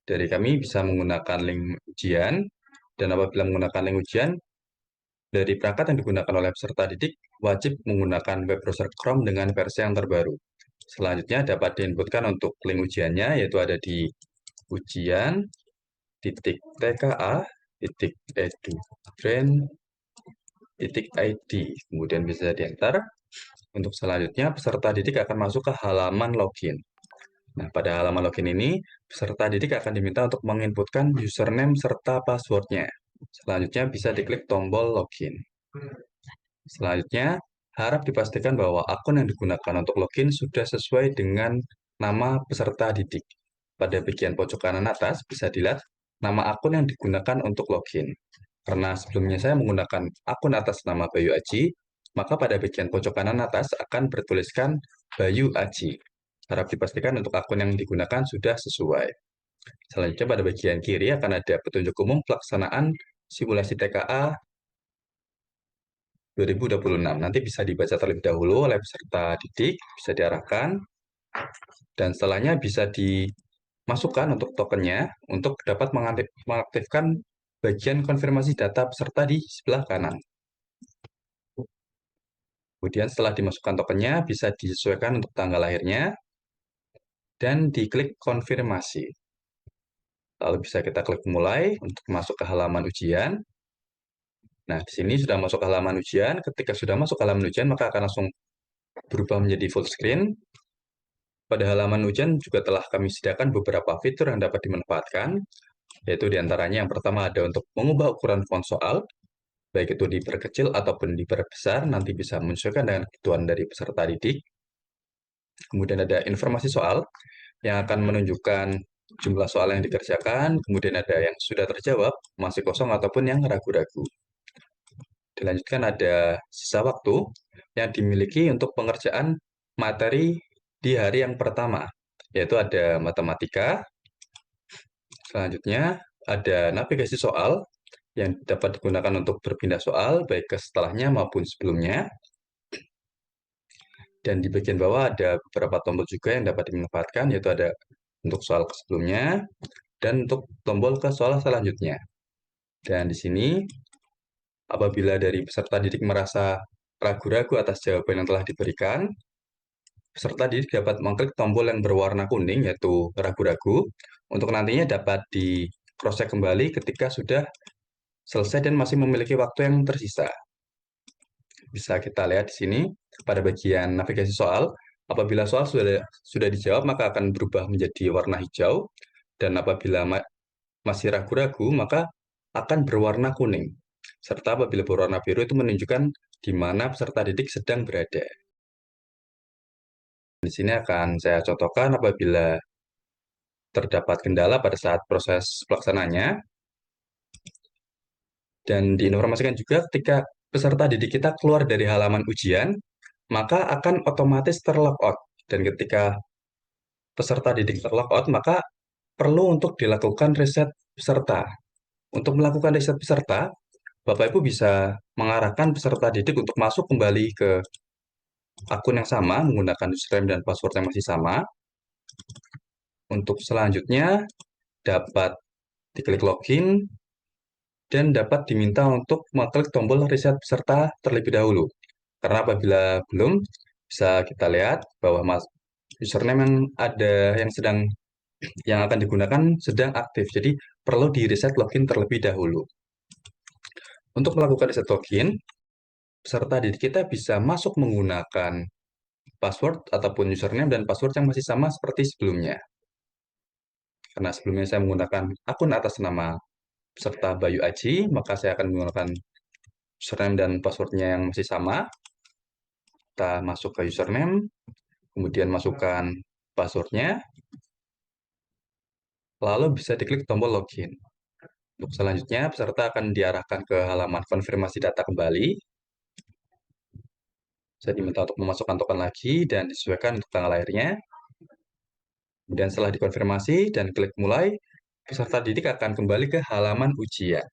dari kami bisa menggunakan link ujian, dan apabila menggunakan link ujian, dari perangkat yang digunakan oleh peserta didik wajib menggunakan web browser Chrome dengan versi yang terbaru. Selanjutnya dapat diinputkan untuk link ujiannya, yaitu ada di ujian.tka.edufren.id. Kemudian bisa di-enter. Untuk selanjutnya, peserta didik akan masuk ke halaman login. Nah, pada halaman login ini, peserta didik akan diminta untuk menginputkan username serta passwordnya. Selanjutnya bisa diklik tombol login. Selanjutnya, harap dipastikan bahwa akun yang digunakan untuk login sudah sesuai dengan nama peserta didik. Pada bagian pojok kanan atas bisa dilihat nama akun yang digunakan untuk login. Karena sebelumnya saya menggunakan akun atas nama Bayu Aji, maka pada bagian pojok kanan atas akan bertuliskan Bayu Aji. Harap dipastikan untuk akun yang digunakan sudah sesuai. Selanjutnya pada bagian kiri akan ada petunjuk umum pelaksanaan simulasi TKA 2026. Nanti bisa dibaca terlebih dahulu oleh peserta didik, bisa diarahkan, dan setelahnya bisa dimasukkan untuk tokennya untuk dapat mengaktifkan bagian konfirmasi data peserta di sebelah kanan. Kemudian setelah dimasukkan tokennya, bisa disesuaikan untuk tanggal lahirnya, dan diklik konfirmasi. Lalu bisa kita klik mulai untuk masuk ke halaman ujian. Nah, di sini sudah masuk ke halaman ujian. Ketika sudah masuk ke halaman ujian, maka akan langsung berubah menjadi full screen. Pada halaman ujian juga telah kami sediakan beberapa fitur yang dapat dimanfaatkan, yaitu diantaranya yang pertama ada untuk mengubah ukuran font soal, baik itu diperkecil ataupun diperbesar, nanti bisa menyesuaikan dengan kebutuhan dari peserta didik. Kemudian ada informasi soal, yang akan menunjukkan jumlah soal yang dikerjakan, kemudian ada yang sudah terjawab, masih kosong, ataupun yang ragu-ragu. Dilanjutkan ada sisa waktu yang dimiliki untuk pengerjaan materi di hari yang pertama, yaitu ada matematika. Selanjutnya ada navigasi soal yang dapat digunakan untuk berpindah soal baik ke setelahnya maupun sebelumnya. Dan di bagian bawah ada beberapa tombol juga yang dapat dimanfaatkan, yaitu ada untuk soal sebelumnya dan untuk tombol ke soal selanjutnya. Dan di sini apabila dari peserta didik merasa ragu-ragu atas jawaban yang telah diberikan, peserta didik dapat mengklik tombol yang berwarna kuning, yaitu ragu-ragu, untuk nantinya dapat di cross-check kembali ketika sudah selesai dan masih memiliki waktu yang tersisa. Bisa kita lihat di sini, pada bagian navigasi soal, apabila soal sudah dijawab, maka akan berubah menjadi warna hijau, dan apabila masih ragu-ragu, maka akan berwarna kuning. Serta apabila berwarna biru itu menunjukkan di mana peserta didik sedang berada. Di sini akan saya contohkan apabila terdapat kendala pada saat proses pelaksananya. Dan diinformasikan juga ketika peserta didik kita keluar dari halaman ujian, maka akan otomatis terlogout. Dan ketika peserta didik terlogout, maka perlu untuk dilakukan reset peserta. Untuk melakukan reset peserta, Bapak Ibu bisa mengarahkan peserta didik untuk masuk kembali ke akun yang sama, menggunakan username dan password yang masih sama. Untuk selanjutnya, dapat diklik login, dan dapat diminta untuk mengklik tombol reset peserta terlebih dahulu. Karena apabila belum, bisa kita lihat bahwa username yang akan digunakan sedang aktif. Jadi perlu di reset login terlebih dahulu. Untuk melakukan reset login, peserta didik kita bisa masuk menggunakan password ataupun username dan password yang masih sama seperti sebelumnya. Karena sebelumnya saya menggunakan akun atas nama peserta Bayu Aji, maka saya akan menggunakan username dan passwordnya yang masih sama. Kita masuk ke username, kemudian masukkan passwordnya, lalu bisa diklik tombol login. Untuk selanjutnya, peserta akan diarahkan ke halaman konfirmasi data kembali. Saya diminta untuk memasukkan token lagi dan disesuaikan untuk tanggal lahirnya. Kemudian setelah dikonfirmasi dan klik mulai, peserta didik akan kembali ke halaman ujian.